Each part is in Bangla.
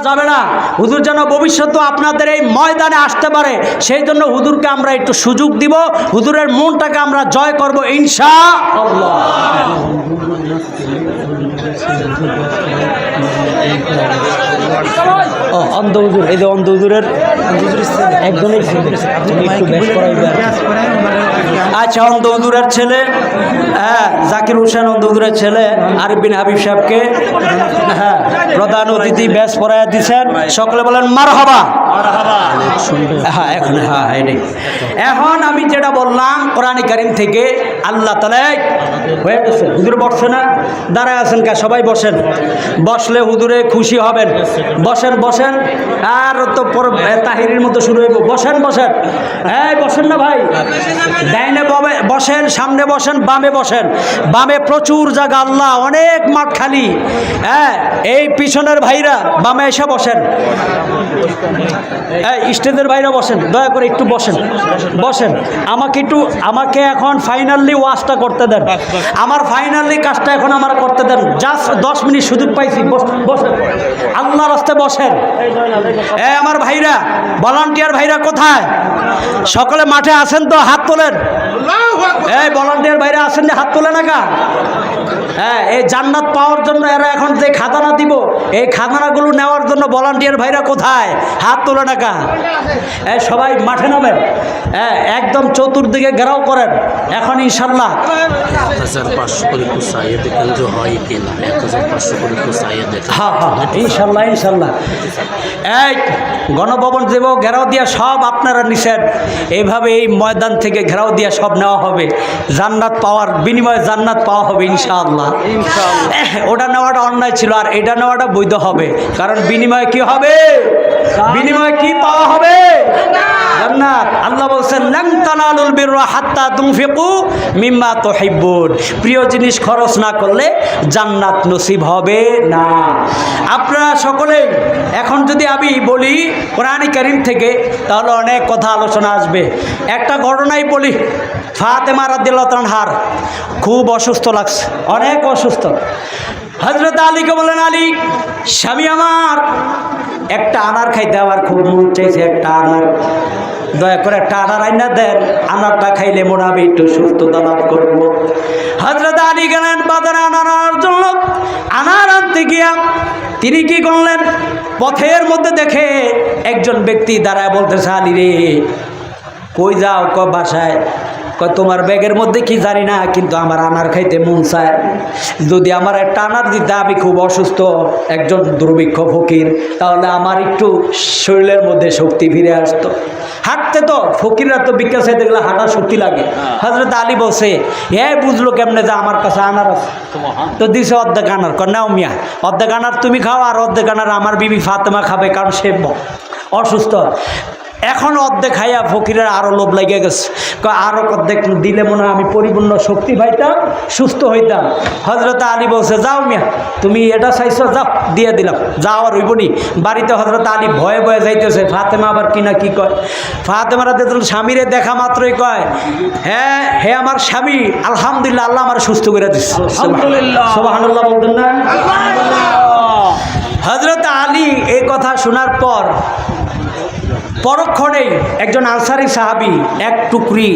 যাবে না। হুজুর যেন ভবিষ্যতে আপনাদের এই ময়দানে আসতে পারে, সেই জন্য হুজুরকে আমরা একটু সুযোগ দিব, হুজুরের মনটাকে আমরা জয় করব ইনশাআল্লাহ। অন্ধ হুজুর, এই যে অন্ধ হুজুরের একজনই আচ্ছা, অন্ধ হুজুরের ছেলে, হ্যাঁ, জাকির হোসেন অন্ধ হুজুরের ছেলে আরিফ বিন হাবিব সাহেবকে হ্যাঁ প্রধান অতিথি ব্যাস পড়াইয়া দিচ্ছেন। সকলে বলেন মারহাবা। হ্যাঁ এখন আমি যেটা বললাম কোরআন কারীম থেকে, আল্লাহ তাআলা হয়ে গেছে। হুজুর বসছে না, দাঁড়ায় আছেন কা? সবাই বসেন, বসলে হুজুরে খুশি হবেন। বসেন বসেন, আর তো তাহিরির মতো শুরু হইব। বসেন বসেন, হ্যাঁ বসেন না ভাই, ডাইনে বসেন, সামনে বসেন, বামে বসেন। বামে প্রচুর জায়গা, আল্লাহ অনেক মাঠ খালি। হ্যাঁ, এই পিছনের ভাইরা বামে এসে বসেন, স্টেজের ভাইরা বসেন, দয়া করে একটু বসেন বসেন। আমাকে এখন ফাইনালি ওয়াজটা করতে দেন, আমার ফাইনালি কাজটা এখন আমার করতে দেন। জাস্ট 10 মিনিট সুযোগ পাইছি, বসেন আল্লাহর রাস্তায় বসেন। আমার ভাইরা, ভলান্টিয়ার ভাইরা কোথায়? সকলে মাঠে আছেন তো? হাত তোলেন। এই ভলান্টিয়ার ভাইরা আছেন যে হাত তোলে না কা? হ্যাঁ, এই জান্নাত পাওয়ার জন্য এরা এখন যে খাজানা দিব, এই খাজানাগুলো নেওয়ার জন্য ভলান্টিয়ার ভাইরা কোথায়? হাত তোলে না কা? সবাই মাঠে নামেন, হ্যাঁ একদম চতুর্দিকে ঘেরাও করেন। এখন ইনশাল্লাহ 1500 হ্যাঁ ইনশাল্লাহ ইনশাল্লাহ। এই গণভবন দেব ঘেরাও দিয়া সব আপনারা নিছেন, এইভাবে এই ময়দান থেকে ঘেরাও দিয়া সব নেওয়া হবে। জান্নাত পাওয়ার বিনিময়ে জান্নাত পাওয়া হবে ইনশাআল্লাহ। ওটা নেওয়াটা অন্যায় ছিল, আর এটা নেওয়াটা বৈধ হবে। কারণ বিনিময়ে কি হবে? বিনিময়ে কি পাওয়া হবে? জান্নাত। আল্লাহ বলছেন লান তানালুল বিররা হাত্তা তুনফিকু মিম্মা তুহিব্বুন। প্রিয় জিনিস খরচ না করলে জান্নাত নসিব হবে না। আপনারা সকলে এখন যদি আমি বলি কোরআন কারীম থেকে, তাহলে অনেক কথা আলোচনা আসবে। একটা ঘটনাই বলি। ফাতেমা রাদিয়াল্লাহু আনহার খুব অসুস্থ লাগছে, অনেক অসুস্থ। হযরত আলীকে বলেন, আলী স্বামী আমার, একটা আনার খাইতে আমার খুব মন চাইছে, একটা আনার, দয়া করে একটা আনার আইনা দেন, আনারটা খাইলে মনে হবে একটু সুস্থতা লাভ করবো। হযরত আলী গেলেন বাজারে আনার জন্য। আনার আনতে গিয়া তিনি কি করলেন, পথের মধ্যে দেখে একজন ব্যক্তি দাঁড়ায় বলতেছে, আলী রে কই যাও? বাসায়। তোমার ব্যাগের মধ্যে কি জানি না, কিন্তু আমার আনার খাইতে মন চায়, যদি আমার একটা আনার দিতে, আমি খুব অসুস্থ, একজন দুর্ভিক্ষ ফকির, তাহলে আমার একটু শরীরের মধ্যে শক্তি ফিরে আসতো। হাঁটতে তো ফকিররা তো ভিক্ষা চাইতে গেলে হাঁটার শক্তি লাগে। হযরত আলী বলছে, বুঝলো কেমনে যে আমার কাছে আনার আছে? তো দিছে অর্ধেক আনার। নাও মিয়া, অর্ধেক আনার তুমি খাও, আর অর্ধেক আনার আমার বিবি ফাতেমা খাবে, কারণ সে অসুস্থ। এখন অর্ধেক খাইয়া ফকিরের আরও লোভ লাগিয়ে গেছে, আরও অর্ধেক দিলে মনে হয় আমি পরিপূর্ণ শক্তি পাইতাম, সুস্থ হইতাম। হযরত আলী বলছে, যাও মিয়া, তুমি এটা চাইছো, যাও দিয়ে দিলাম, যাও আর হইবনি। বাড়িতে হযরত আলী ভয়ে ভয়ে যাইতেছে। ফাতেমা আবার কি না কি কয়, ফাতেমা রাদিয়াল্লাহু স্বামীরে দেখা মাত্রই কয়, হ্যাঁ হে আমার স্বামী, আলহামদুলিল্লাহ, আল্লাহ আমার সুস্থ করে দিচ্ছে। সুবহানাল্লাহ বলতেন না? হযরত আলী এই কথা শোনার পর পরক্ষণেই একজন আনসারী সাহাবী এক টুকরি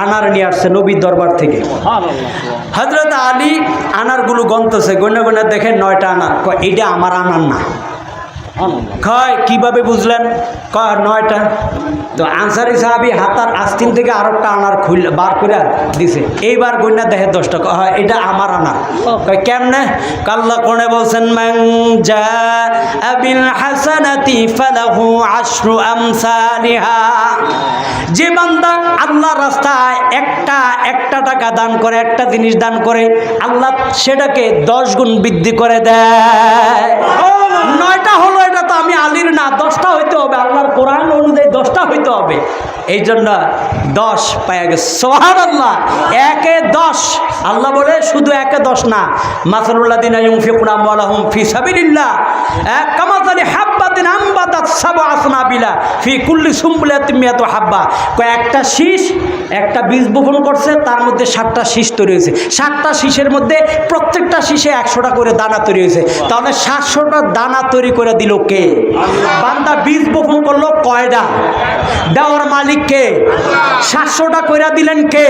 আনার নিয়ে আসছে নবীর দরবার থেকে। হযরত আলী আনারগুলো গণতেছে, গণে গণে দেখেন 9টা আনার। এইটা আমার আনার না। কয় কিভাবে বুঝলেন? কয় 9টা। তো আনসারী সাহাবী হাতার আস্তিন থেকে আরেকটা আনার খুলে বার করে দিছে। এইবার গন্যা দেখে 10টা। হয় এটা আমার আনার। কয় কেমনে? আল্লাহ কোনে বলছেন, মান জাআ বিল হাসানাতি ফালাহু আশরু আমসালিহা। যে বান্দা আল্লাহর রাস্তায় একটা টাকা দান করে, একটা জিনিস দান করে, আল্লাহ সেটাকে 10 গুণ বৃদ্ধি করে দেয়। 9টা হলো, এটা তো আমি আলীর না, 10টা হইতে হবে। আল্লাহর কোরআন অনুযায়ী 10টা হইতে হবে। এই জন্য 10 পাওয়া গেছে। সুবহানাল্লাহ, 1-এ 10। আল্লাহ বলে শুধু 1-এ 10 না, মাসালুল্লাযিনা ইউনফিকুনা আমওয়ালাহুম ফি সাবিলিল্লাহ কামাসালি হাব্বাতিন ফাম্বাতাত সাবআ সানাবিলা ফি কুল্লি সুম্বুলাতিন মিয়াতু হাব্বা। কয়েকটা শীষ একটা বীজ বপন করছে, তার মধ্যে 7টা শীষ তৈরি হয়েছে। 7টা শীষের মধ্যে প্রত্যেকটা শীষে 100টা করে দানা তৈরি হয়েছে। তাহলে 700টা দানা তৈরি করে দিল কে? বান্দা বীজ বপন করলো কয়টা? দেওয়ার মালিক কে? 700টা কইরা দিলেন কে?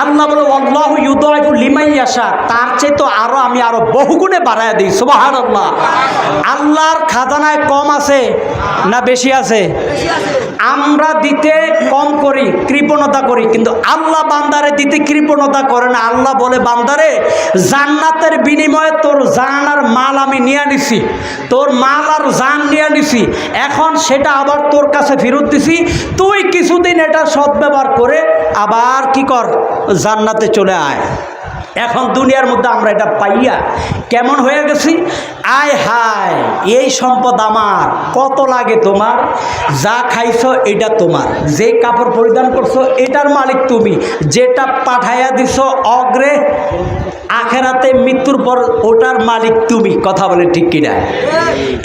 আল্লাহ বলে আল্লাহু ইউদাইফু লিমান ইয়াশা, তার চেয়ে তো আমি আরো বহুগুণে বাড়ায় দিই। সুবহানাল্লাহ। আল্লাহর খাজানায় কম আছে না বেশি আছে? আমরা দিতে কম করি, কৃপণতা করি, কিন্তু আল্লাহ বান্দারে দিতে কৃপণতা করে না। আল্লাহ বলে বান্দারে জান্নাতের বিনিময়ে তোর জান আর মাল আমি নিয়ে নিছি, তোর মাল আর জান নিয়ে নিছি, এখন সেটা আবার তোর কাছে ফেরত দিছি, তুই কিছুদিন এটা সদ্ব্যবহার করে আবার কি কর, জান্নাতে চলে আয়। এখন দুনিয়ার মধ্যে আমরা এটা পাইয়া কেমন হয়ে গেছি, আয় হায় এই সম্পদ আমার, কত লাগে তোমার, যা খাইছো এটা তোমার, যে কাপড় পরিধান করছো এটার মালিক তুমি, যেটা পাঠাইয়া দিছো অগ্রে আখেরাতে মৃত্যুর পর ওটার মালিক তুমি। কথা বলে ঠিক কিনা?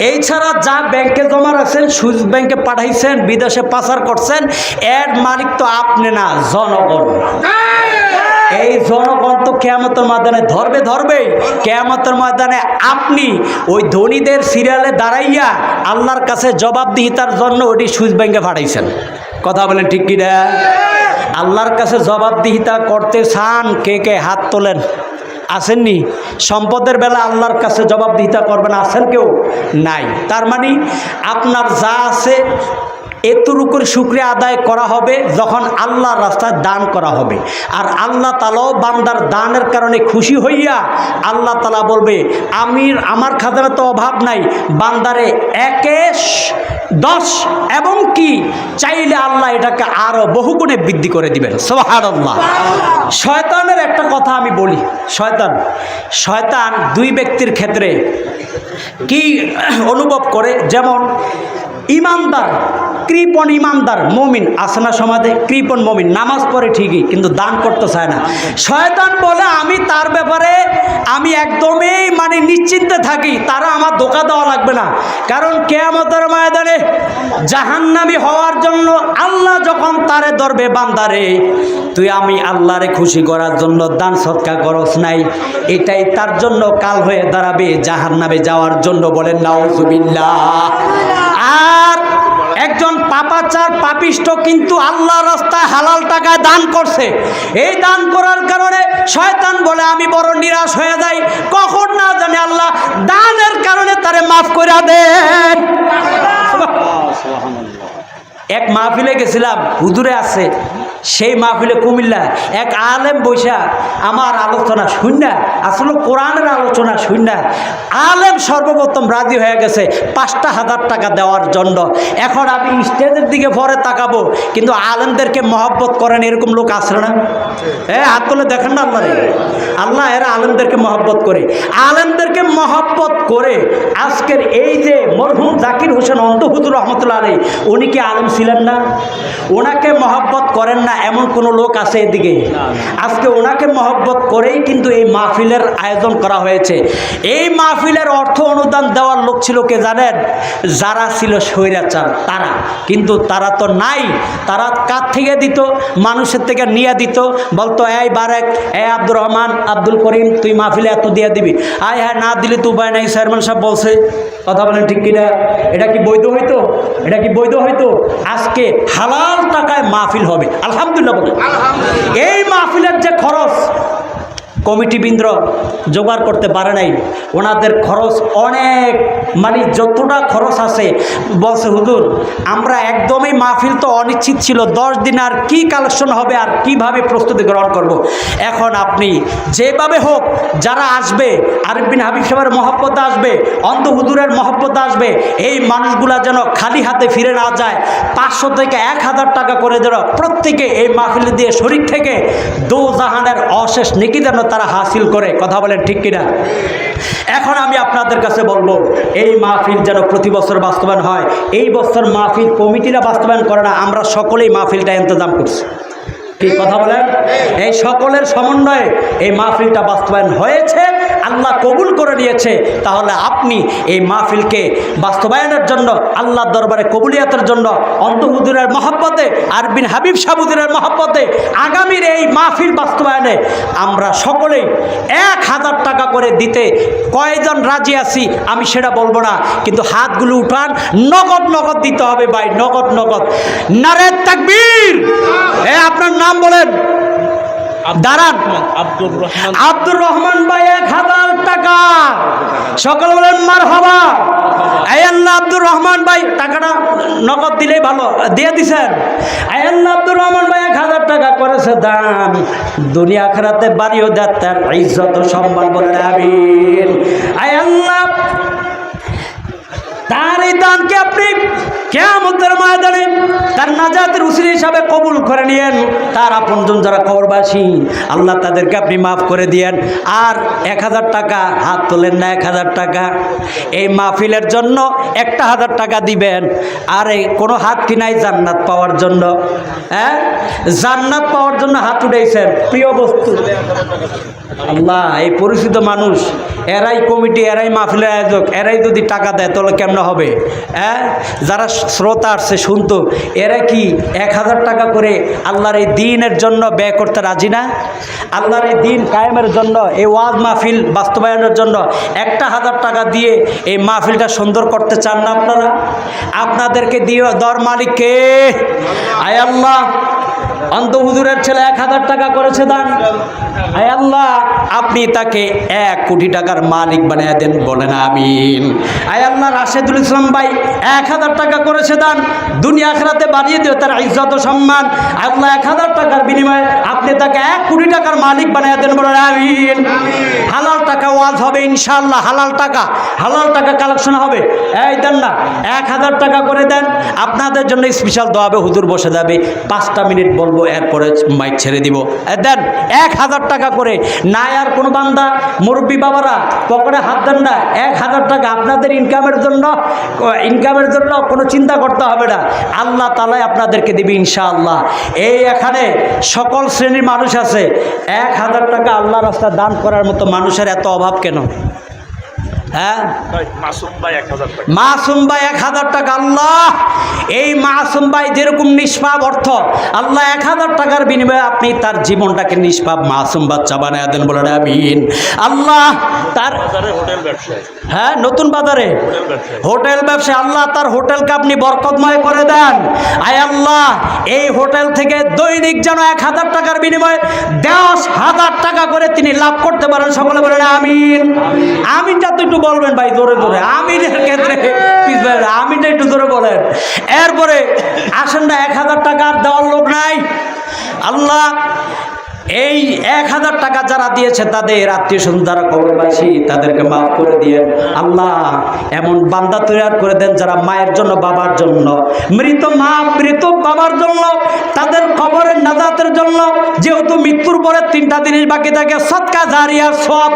এই ছাড়া যা ব্যাংকে জমা রাখছেন, সুইস ব্যাংকে পাঠাইছেন, বিদেশে পাচার করছেন, এর মালিক তো আপনি না, জনগণ। এই জনগণ তো কিয়ামতের ময়দানে ধরবে। কিয়ামতের ময়দানে আপনি ওই ধনীদের সিরিয়ালে দাঁড়াইয়া আল্লাহর কাছে জবাবদিহিতার জন্য ওটি সুইস ব্যাংকে পাঠাইছেন। কথা বলেন ঠিক কিনা? আল্লাহর কাছে জবাবদিহিতা করতে চান কে কে? হাত তোলেন। আসেননি? সম্পদের বেলা আল্লাহর কাছে জবাবদিহিতা করবেন, আছেন কেউ? নাই। তার মানে আপনার যা আছে এতটুকুর শুকরিয়া আদায় করা হবে যখন আল্লাহর রাস্তায় দান করা হবে। আর আল্লাহ তাআলাও বান্দার দানের কারণে খুশি হইয়া আল্লাহ তাআলা বলবে আমার খাজানা তো অভাব নাই, বান্দারে 1-10 এবং কি চাইলে আল্লাহ এটাকে আরো বহুগুণে বৃদ্ধি করে দিবেন। সুবহানাল্লাহ। শয়তানের একটা কথা আমি বলি, শয়তান দুই ব্যক্তির ক্ষেত্রে কি অনুভব করে, যেমন ইমানদার, কৃপণ ইমানদার মমিন আছে না সমাজে? কৃপণ মমিন নামাজ পড়ে ঠিকই, কিন্তু দান করতে চায় না। শয়তান বলে আমি তার ব্যাপারে আমি একদমই নিশ্চিন্তে থাকি, তারা আমার ধোঁকা দেওয়া লাগবে না, কারণ কিয়ামতের ময়দানে জাহান্নামী হওয়ার জন্য আল্লাহ যখন তারে ধরবে, বান্দারে তুই আমি আল্লাহরে খুশি করার জন্য দান সৎকার করস নাই, এটাই তার জন্য কাল হয়ে দাঁড়াবে জাহান্নামে যাওয়ার জন্য। বলেন নাউজুবিল্লাহ। আর একজন পাপাচার পাপিষ্ট কিন্তু আল্লাহর রাস্তায় হালাল টাকায় দান করছে, এই দান করার কারণে শয়তান বলে আমি বড় নিরাশ হয়ে যাই, কখন না জানে আল্লাহ দানের কারণে তারে মাফ করে দেন। এক মাহফিলে গেছিলাম, হুজুরে আছে, সেই মাহফিলে কুমিল্লা এক আলেম বৈশা আমার আলোচনা শুননা, আসলে কোরআনের আলোচনা শুননা আলেম সর্বপ্রথম রাজি হয়ে গেছে 5,000 টাকা দেওয়ার জন্য। এখন আমি স্টেজের দিকে পরে তাকাবো, কিন্তু আলেমদেরকে মহব্বত করেন এরকম লোক আসে না? হাত তুলে দেখেন না আল্লাহ এরা আলেমদেরকে মহব্বত করে। আলেমদেরকে মহব্বত করে আজকের এই যে মরহুম জাকির হোসেন অন্ধ হুজুর রহমতুল্লাহ আলাইহি, উনি কি আলেম ছিলেন না? ওনাকে মহব্বত করেন না এমন কোন লোক আছে এদিকে? আজকে ওনাকে মহব্বত করেই কিন্তু এই মাহফিলের আয়োজন করা হয়েছে। এই মাহফিলের অর্থ অনুদান দেওয়ার লোক ছিল কে জানেন? যারা ছিল স্বৈরাচার তারা, কিন্তু তারা তো নাই। তারা কার থেকে দিত? মানুষের থেকে নিয়ে দিত, বলতো এই বারেক, এই আব্দুর রহমান, আব্দুল করিম, তুই মাহফিলে এত দিয়ে দিবি। আয় হ্যাঁ, না দিলে তো উপায় নাই, চেয়ারম্যান সাহেব বলছে। কথা বলেন ঠিক কিনা? এটা কি বৈধ হইতো? এটা কি বৈধ হইতো? আজকে হালাল টাকায় মাহফিল হবে, আলহামদুলিল্লাহ বলে। এই মাহফিলের যে খরচ কমিটিবৃন্দ জোগাড় করতে পারে নাই, ওনাদের খরচ অনেক, যতটা খরচ আছে বলছে হুজুর আমরা একদমই মাহফিল তো অনিশ্চিত ছিল, 10 দিন আর কি কালেকশন হবে আর কিভাবে প্রস্তুতি গ্রহণ করব। এখন আপনি যেভাবে হোক যারা আসবে, আরিফ বিন হাবিব সাহেবের মহব্বত আসবে, অন্ধ হুজুরের মহব্বত আসবে, এই মানুষগুলা যেন খালি হাতে ফিরে না যায়, 500 থেকে 1000 টাকা করে যেন প্রত্যেকে এই মাহফিল দিয়ে শরীক থেকে দোজাহানের অশেষ নেকি যেন তারা হাসিল করে। কথা বলেন ঠিক কিনা? এখন আমি আপনাদের কাছে বলবো, এই মাহফিল যেন প্রতি বছর বাস্তবায়ন হয়। এই বছর মাহফিল কমিটিরা বাস্তবায়ন করে না, আমরা সকলেই মাহফিলটা ইন্তজাম করছি। কি কথা বলেন? এই সকলের সমন্বয়ে এই মাহফিলটা বাস্তবায়ন হয়েছে আল্লাহ কবুল করে নিয়েছে, তাহলে আপনি এই মাহফিলকে বাস্তবায়নের জন্য, আল্লাহর দরবারে কবুলিয়াতের জন্য, অন্ত হুজুরের মহব্বতে, আরবিন হাবিব শাহ হুজুরের মহব্বতে আগামীর এই মাহফিল বাস্তবায়নে আমরা সকলেই 1000 টাকা করে দিতে কয়জন রাজি আছি আমি সেটা বলবো না, কিন্তু হাতগুলো উঠান, নগদ নগদ দিতে হবে ভাই, নগদ নগদ। নারে তাকবীর! আপনার নাম বলেন, দাঁড়ান। আব্দুর রহমান ভাই 1000 টাকা। সকল বলেন মারহাবা। আয় আল্লাহ, আব্দুর রহমান ভাই টাকাটা নগদ দিলেই ভালো, দিয়ে দিছেন। আয় আল্লাহ, আব্দুর রহমান ভাই 1000 টাকা করেছে দান, দুনিয়া আখিরাতে বাড়িও দেয়, তার ইজ্জত ও সম্মান বলেন আমিন। আয় আল্লাহ, তার এই দানকে আপনি কিয়ামতের ময়দানে তার নাজাতের উসিলা হিসাবে কবুল করে নিয়েন। তার আপনজন যারা কবরবাসী, আল্লাহ তাদেরকে আপনি মাফ করে দিয়েন। আর 1000 টাকা হাত তোলেন না, 1000 টাকা এই মাহফিলের জন্য 1000 টাকা দিবেন। আর এই কোনো হাত কি নাই জান্নাত পাওয়ার জন্য? হ্যাঁ, জান্নাত পাওয়ার জন্য হাত উঠাইছেন। প্রিয় বস্তু আল্লাহ, এই পরিচিত মানুষ, এরাই কমিটি, এরাই মাহফিলের আয়োজক, এরাই যদি টাকা দেয় তাহলে কেমন হবে? হ্যাঁ, যারা শ্রোতা আসছে শুনতো, এরা কি 1000 টাকা করে আল্লাহর এই দ্বীনের জন্য ব্যয় করতে রাজি না? আল্লাহর এই দ্বীন কায়েমের জন্য, এই ওয়াজ মাহফিল বাস্তবায়নের জন্য 1000 টাকা দিয়ে এই মাহফিলটা সুন্দর করতে চান না আপনারা? আপনাদেরকে দিয়ে দর মালিককে। আয় আল্লাহ, অন্ত হুজুরের ছেলে 1000 টাকা করেছে দান। আয় আল্লাহ, আপনি তাকে 1 কোটি টাকার মালিক বানিয়ে দেন, বলেন আমিন। আয় আল্লাহ, রাশেদুল ইসলাম ভাই 1000 টাকা করেছে দান, দুনিয়া আখিরাতে বাড়িয়ে দিও তার ইজ্জত ও সম্মান। আল্লাহ 1000 টাকার বিনিময়ে আপনি তাকে 1 কোটি টাকার মালিক বানিয়ে দেন, বলেন আমিন। হালাল টাকা ওয়াজ হবে ইনশাআল্লাহ, হালাল টাকা কালেকশন হবে। এই দেন না, 1000 টাকা করে দেন, আপনাদের জন্য স্পেশাল দোয়া হবে, হুজুর বসে যাবে, 5টা মিনিট বলবো, এরপরে মাইক ছেড়ে দিব। দেন 1000 টাকা করে। না আর কোনো বান্দা মুরব্বী বাবারা পকেটে হাত দেন না, 1000 টাকা আপনাদের ইনকামের জন্য কোনো চিন্তা করতে হবে না, আল্লাহ তাআলাই আপনাদেরকে দিবে ইনশাআল্লাহ। এই এখানে সকল শ্রেণীর মানুষ আছে, 1000 টাকা আল্লাহর রাস্তায় দান করার মতো মানুষের এত অভাব কেন? হ্যাঁ, মাসুম ভাই 1000 টাকা। আল্লাহ, এই মাসুম ভাই যেরকম নিষ্পাপ অর্থ, আল্লাহ 1000 টাকার বিনিময়ে আপনি তার জীবনটাকে নিষ্পাপ মাসুম বাচ্চা বানায় দেন, বলেন আমিন। আল্লাহ, তার হ্যাঁ নতুন বাজারে হোটেল ব্যবসা, আল্লাহ তার হোটেলকে আপনি বরকতময় করে দেন। আয় আল্লাহ, এই হোটেল থেকে দৈনিক যেন 1000 টাকার বিনিময়ে 10,000 টাকা করে তিনি লাভ করতে পারেন, সকলে বলেন আমিন। আমিনটা তো একটু বলবেন ভাই, জোরে জোরে আমিনের ক্ষেত্রে আমিনটা একটু জোরে বলেন। এরপরে আসেন না, 1000 টাকা দেওয়ার লোক নাই। আল্লাহ, এই 1000 টাকা যারা দিয়েছে তাদের আত্মীয় স্বজন যারা কবরবাসী, তাদেরকে মাফ করে দিয়ে আল্লাহ এমন বান্দা তৈরি করে দেন যারা মায়ের জন্য, বাবার জন্য, মৃত মা মৃত বাবার জন্য, তাদের কবরের নাজাতের জন্য, যেহেতু মৃত্যুর পরে 3টা জিনিস বাকি থাকে, সদকা জারিয়া সব।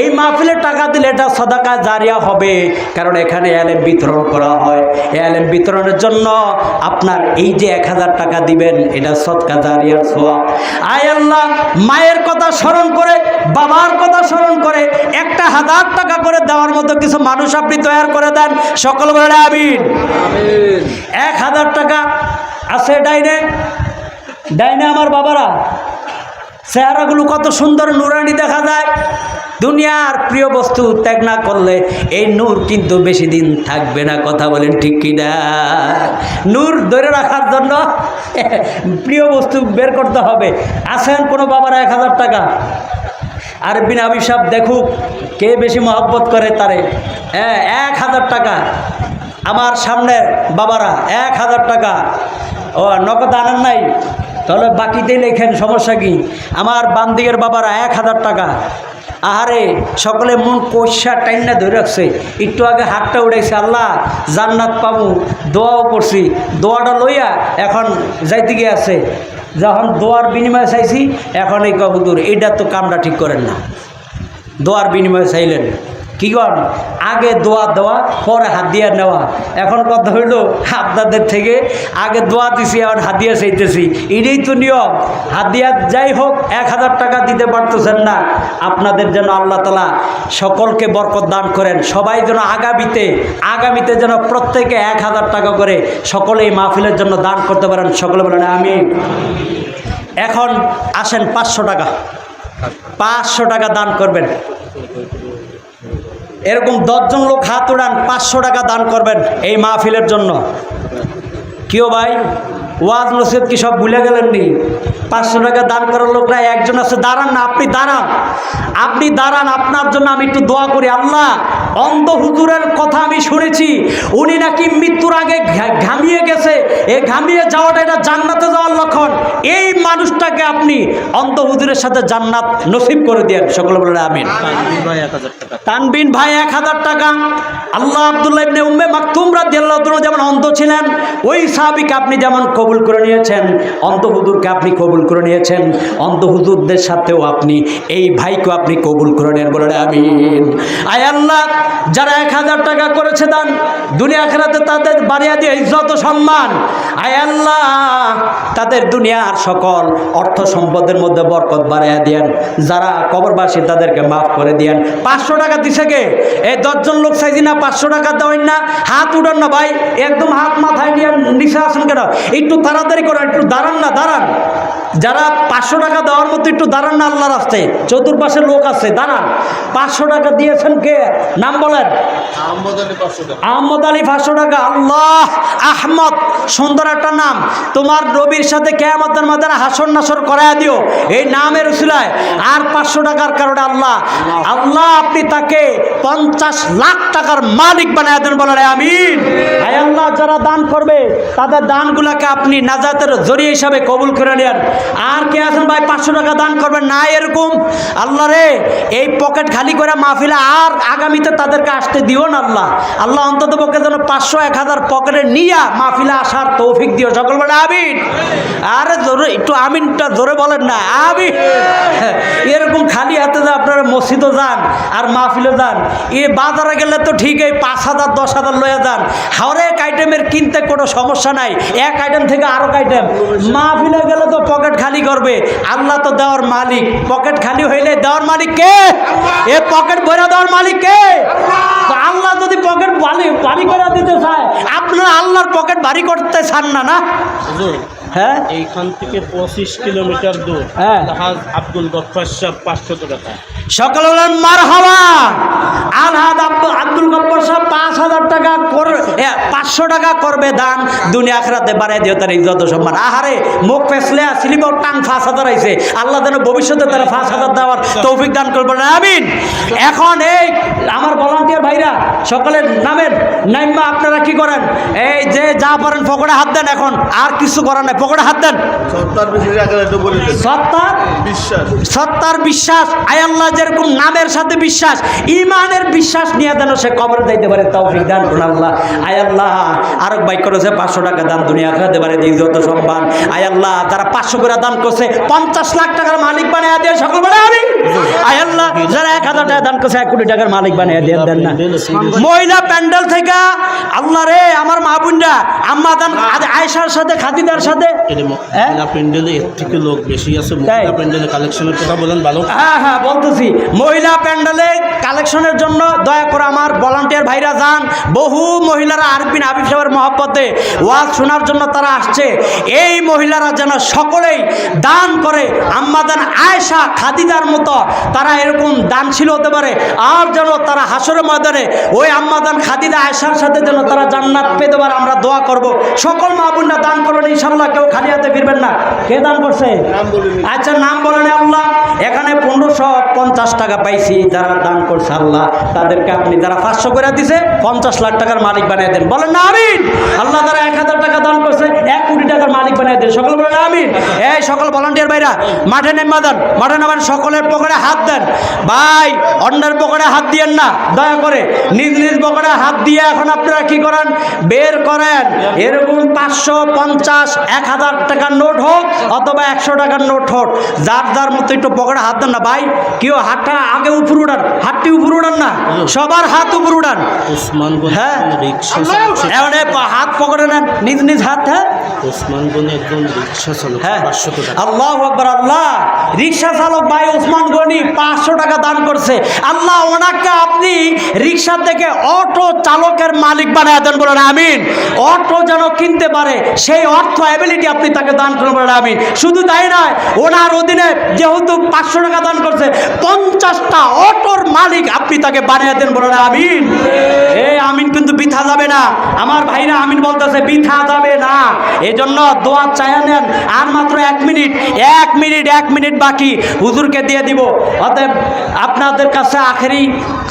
এই মাহফিলে টাকা দিলে এটা সদকা জারিয়া হবে, কারণ এখানে এলেম বিতরণ করা হয়। এলেম বিতরণের জন্য আপনার এই যে 1000 টাকা দিবেন, এটা সদকা জারিয়ার সওয়াব। আয় আল্লাহ, মায়ের কথা স্মরণ করে, বাবার কথা স্মরণ করে 1000 টাকা করে দেওয়ার মতো কিছু মানুষ আপনি তৈরি করে দেন, সকল বলেন আমিন। 1000 টাকা আছে ডাইনে আমার বাবারা, চেহারাগুলো কত সুন্দর নুরানি দেখা যায়। দুনিয়ার প্রিয় বস্তু ত্যাগ না করলে এই নূর কিন্তু বেশি দিন থাকবে না, কথা বলেন ঠিক কিনা? নূর ধরে রাখার জন্য প্রিয় বস্তু বের করতে হবে। আসেন কোনো বাবারা 1000 টাকা, আর বিনা অভিশাপ দেখুক কে বেশি মহব্বত করে তারে। হ্যাঁ, 1000 টাকা আমার সামনে বাবারা, 1000 টাকা। ও নগদ আনেন নাই, তাহলে বাকিতেই লেখেন, সমস্যা কি? আমার বাম দিকের বাবারা 1000 টাকা। আহারে, সকলে মন কষা টাইনা ধরে রাখছে, একটু আগে হাতটা উড়াইছে, আল্লাহ জান্নাত পাবো, দোয়াও করছি, দোয়াটা লইয়া এখন যাইতে গিয়ে আছে। যখন দোয়ার বিনিময়ে চাইছি, এখন এই হুজুর এটা তো কামটা ঠিক করেন না, দোয়ার বিনিময়ে চাইলেন, কি কর আগে দোয়া দেওয়া পরে হাদিয়া নেওয়া। এখন কথা হইল আপনাদের থেকে আগে দোয়া দিছি এখন হাদিয়া চাইতেছি, এটাই তো নিয়ম। হাদিয়া যাই হোক 1000 টাকা দিতে পারতেছেন না, আপনাদের যেন আল্লাহ তাআলা সকলকে বরকত দান করেন। সবাই যেন আগামীতে যেন প্রত্যেকে 1000 টাকা করে সকলে এই মাহফিলের জন্য দান করতে পারেন। সকলে বলেন আমিন। এখন আসেন 500 টাকা দান করবেন। এরকম 10 জন লোক হাত উড়ান, 500 টাকা দান করবেন এই মাহফিলের জন্য। কেউ ভাই ওয়াজ নসিহত কি সব ভুলে গেলেন নি? 500 টাকা দান করার লোকরা একজন আছে, দাঁড়ান না, আপনি দাঁড়ান, আপনার জন্য আমি একটু দোয়া করি। আল্লাহ, অন্ধ হুজুরের কথা আমি শুনেছি, উনি নাকি মৃত্যুর আগে ঘামিয়ে গেছে, এই ঘামিয়ে যাওয়াটা এটা জান্নাতে যাওয়ার লক্ষণ। এই মানুষটাকে আপনি অন্ধ হুজুরের সাথে জান্নাত নসিব করে দেন। সকলে বলে আমিন। তানবিন ভাই 1000 টাকা। আল্লাহ আব্দুল্লাহ ইবনে উম্মে মাকতুম রাদিয়াল্লাহু তাআলা যেমন অন্ধ ছিলেন, ওই সাহাবীকে আপনি যেমন কবুল করে নিয়েছেন, অন্ধ হুজুরকে আপনি কবুল করে নিয়েছেন, অন্ধ হুজুরদের সাথেও আপনি এই ভাইকে আপনি কবুল করে নেন। বলেন আমিন। আয় আল্লাহ, যারা 1000 টাকা করেছে দান, দুনিয়া আখিরাতে তাদের বাড়িয়ে দিয়ে ইজ্জত ও সম্মান। আয় আল্লাহ, তাদের দুনিয়ার সকল অর্থ সম্পদের মধ্যে বরকত বাড়াইয়া দেন। যারা কবরবাসী তাদেরকে মাফ করে দেন। 500 টাকা দিছে কে? এই 10 জন লোক চাইছি না 500 টাকা দেওয়েন না? হাত উঠান না ভাই, একদম হাত মাথায় নিয়ে নিচে আসেন কেন? একটু তাড়াতাড়ি করেন, একটু দাঁড়ান না, দাঁড়ান। যারা 500 টাকা দেওয়ার মতো একটু দাঁড়ান না, আল্লাহর রাস্তায় চতুর্পাশে লোক আছে, দাঁড়ান। 500 টাকা দিয়েছেন কে? নাম বলেন। আহমদ আলী 500 টাকা। আল্লাহ, আহমদ সুন্দর একটা নাম। তোমার নবীর সাথে কিয়ামতের ময়দানে হাসর নাসর করায়া দিও এই নামের উসিলায়। আর 500 টাকার কারণে আল্লাহ আপনি তাকে 50 লাখ টাকার মালিক বানায় দেন। বলেন আমিন। আয় আল্লাহ, যারা দান করবে তাদের দানগুলোকে আপনি নাজাতের জরিয়া হিসাবে কবুল করে নেন। আর কে আছেন ভাই 500 টাকা দান করবেন না? এরকম আল্লাহ রে, এই পকেট খালি করে মাহফিলে আর আগামীতে তাদেরকে আসতে দিও না। আল্লাহ অন্তত পক্ষে যেন 500-1000 পকেটে নিয়ে মাহফিলে আসার তৌফিক দিও। সকল বলে আমিন। আরে জোরে একটু আমিনটা জোরে বলেন না, আমিন। এরকম খালি হাতে যে আপনারা মসজিদও যান আর মাহফিলে যান, এ বাজারে গেলে তো ঠিক এই 5000-10,000 লয়ে যান। হরেক আইটেমের কিনতে কোনো সমস্যা নাই, এক আইটেম থেকে আরো আইটেম। মাহফিলে গেলে তো পকেট খালি করবে। আল্লাহ তো দেওয়ার মালিক, পকেট খালি হইলে দেওয়ার মালিক কে? এ পকেট ভরে দেওয়ার মালিক কে? আল্লাহ যদি পকেট ভারী করে দিতে চায়, আপনারা আল্লাহর পকেট ভারী করতে চান না? না, হ্যাঁ, এইখান থেকে 25 কিলোমিটার দূর। হ্যাঁ, আব্দুল গফফার সাহেব 500 টাকা। সকলে বলেন মারহাবা। আলহাজ আব্দুল গফফার সাহেব 5000 টাকা 500 টাকা করবে দান। দুনিয়া আখিরাতে বাড়াই দিও তার ইজ্জত সম্মান। আহারে, মুখ ফেসলে স্লিপর টাং 5000 আইছে। আল্লাহ যেন ভবিষ্যতে তারা 5000 দেওয়ার তৌফিক দান করবেন। আমিন। এখন এই আমার ভলান্টিয়ার ভাইরা সকলের নামের নাইমা আপনারা কি করেন? এই যে যা পারেন পকেটে হাত দেন। এখন আর কিছু করার নাই, পকেটে হাত দেন। সত্তার বিশ্বাস। আয় আল্লাহ, যেরকম নামের সাথে বিশ্বাস, ইমানের বিশ্বাস নিয়ে দেন সে কবরে যাইতে পারে তৌফিক দান করুন আল্লাহ। আয় আল্লাহ, আরেক ভাই করেছে 500 টাকা দান, দুনিয়া আখিরাতে পারে ইজ্জত সম্মান। আয় আল্লাহ, যারা 500 করে দান করছে 50 লাখ টাকার মালিক বানিয়ে দিয়ে সকল বলে আমিন। আয় আল্লাহ, যারা 1000 টাকা দান করছে 1 কোটি টাকার মালিক বানিয়ে দিয়ে দেন না। মহিলা প্যান্ডেল থেকে আল্লাহ রে, আমার মা বোনরা আম্মা দান আয়েশার সাথে খাদিজার সাথে প্যান্ডেলে এর থেকে লোক বেশি আছে। মহিলা প্যান্ডেলে কালেকশনের কথা বলেন ভালো। হ্যাঁ বলতেছি, মহিলা প্যান্ডেলে কালেকশনের জন্য দয়া করে আমার ভলান্টিয়ার ভাইরা যান। বহু মহিলারা আরবিন হাবিব সাহেবের মহব্বতে ওয়াজ শোনার জন্য তারা আসছে। এই মহিলারা যেন সকলেই দান করে আম্মা দান আয়েশা খাদিজার মতো তারা এরকম দানশীল হতে পারে। আর যেন তারা হাসরের ময়দানে ওই আম্মা দান খাদিজা আয়েশার সাথে যেন তারা জান্নাত পেতে পারে। আমরা দোয়া করব। সকল মা বোনরা দান করবেন ইনশাল্লাহ, কেউ খালি হাতে ফিরবেন না। কে দান করছে? আচ্ছা, নাম বলেন। আল্লাহ, এখানে 1550 টাকা পাইছি যারা দান করছে। আল্লাহ, তাদেরকে আপনি যারা 500 করে দিছে 50 লাখ টাকার মালিক বানিয়ে দেন। বলেন না আমিন। আল্লাহ, যারা 1000 টাকা দান করছে 1 কোটি টাকার মালিক বানিয়ে দেন। সকল বলেন আমিন। এই সকল ভলান্টিয়ার ভাইরা মাঠে নেমে দেন, মাঠে নামেন, সকলের পকেটে হাত দেন। ভাই, অন্যের পকেটে হাত দিয়েন না দয়া করে, নিজ নিজ পকেটে হাত দিয়ে এখন আপনারা কি করেন? বের করেন। এরকম 550, 1000 টাকার নোট হোক অথবা 100 টাকার নোট হোক, যার যার মতো একটু পকেটে হাত দেন না ভাই। কেউ হাতটা আগে উপর উড়ান, হাতটি উপর উড়ান না, সবার হাত উপর উড়ান। ওসমানগঞ্জ হ্যাঁ রিক্সা এখন হাত পকেটে নেন, নিজ নিজ হাত। হ্যাঁ ওসমানগঞ্জে একজন রিক্সা চালক হ্যাঁ 500 টাকা। আল্লাহু আকবার। আল্লাহ রিক্সা চালক ভাই ওসমান গনি 500 টাকা দান করছে। আল্লাহ ওনাকে আপনি রিক্সা থেকে অটো চালকের মালিক বানায় দেন, বলেন আমিন। অটো যেন কিনতে পারে সেই অর্থ অ্যাবিলিটি আপনি তাকে দান করেন, বলেন আমিন। শুধু তাই নয়, ওনার অধীনে যেহেতু 500 টাকা দান করছে, 50টা অটোর মালিক আপনি তাকে বানিয়ে দেন, বলেন আমিন। এই আমিন কিন্তু বৃথা যাবে না, আমার ভাইরা আমিন বলতেছে, বৃথা যাবে না। এজন্য দোয়া চায়া নেন। আর মাত্র 1 মিনিট বাকি, হুজুরকে দিয়ে দিব। অতএব আপনাদের কাছে আখেরি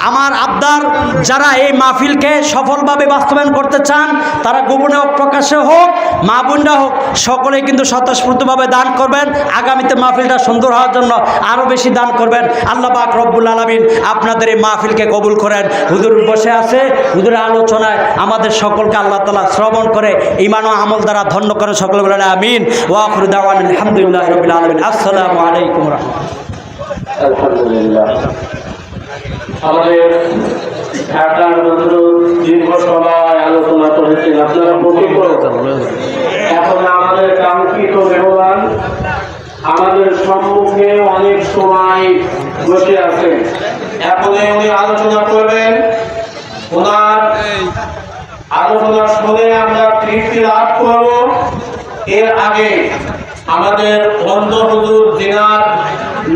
আমার আবদার, যারা এই মাহফিলকে সফলভাবে বাস্তবায়ন করতে চান, তারা গোপনে হোক প্রকাশ্যে হোক, মা বোনরা হোক, সকলেই কিন্তু স্বতঃস্ফূর্তভাবে দান করবেন। আগামীতে মাহফিলটা সুন্দর হওয়ার জন্য আরও বেশি দান করবেন। আল্লাহ পাক রব্বুল আলামিন আপনাদের এই মাহফিলকে কবুল করেন। হুজুর বসে আছে, হুজুরের আলোচনায় আমাদের সকলকে আল্লাহ তাআলা শ্রবণ করে ঈমান ও আমল দ্বারা ধন্য করেন, সকলে বলেন আমিন। ওয়া আখিরু দাওয়ানা আলহামদুলিল্লাহি রাব্বিল আলামিন। আসসালামু আলাইকুম ওয়া রাহমাতুল্লাহ। আলহামদুলিল্লাহ। আমাদের ঢাকার দীর্ঘ সময় আলোচনা করেছেন আপনারা প্রতিজ্ঞ। এখন আমাদের কাঙ্ক্ষিত মেহমান আমাদের সম্মুখে অনেক সময় বসে আছেন। এখন উনি আলোচনা করবেন। ওনার আলোচনা শুনে আমরা তৃপ্তি লাভ করব। এর আগে আমাদের বন্ধ হুজুর জিনার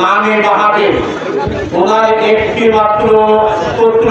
নামে মাহাবীর, ওনার একটি মাত্র পুত্র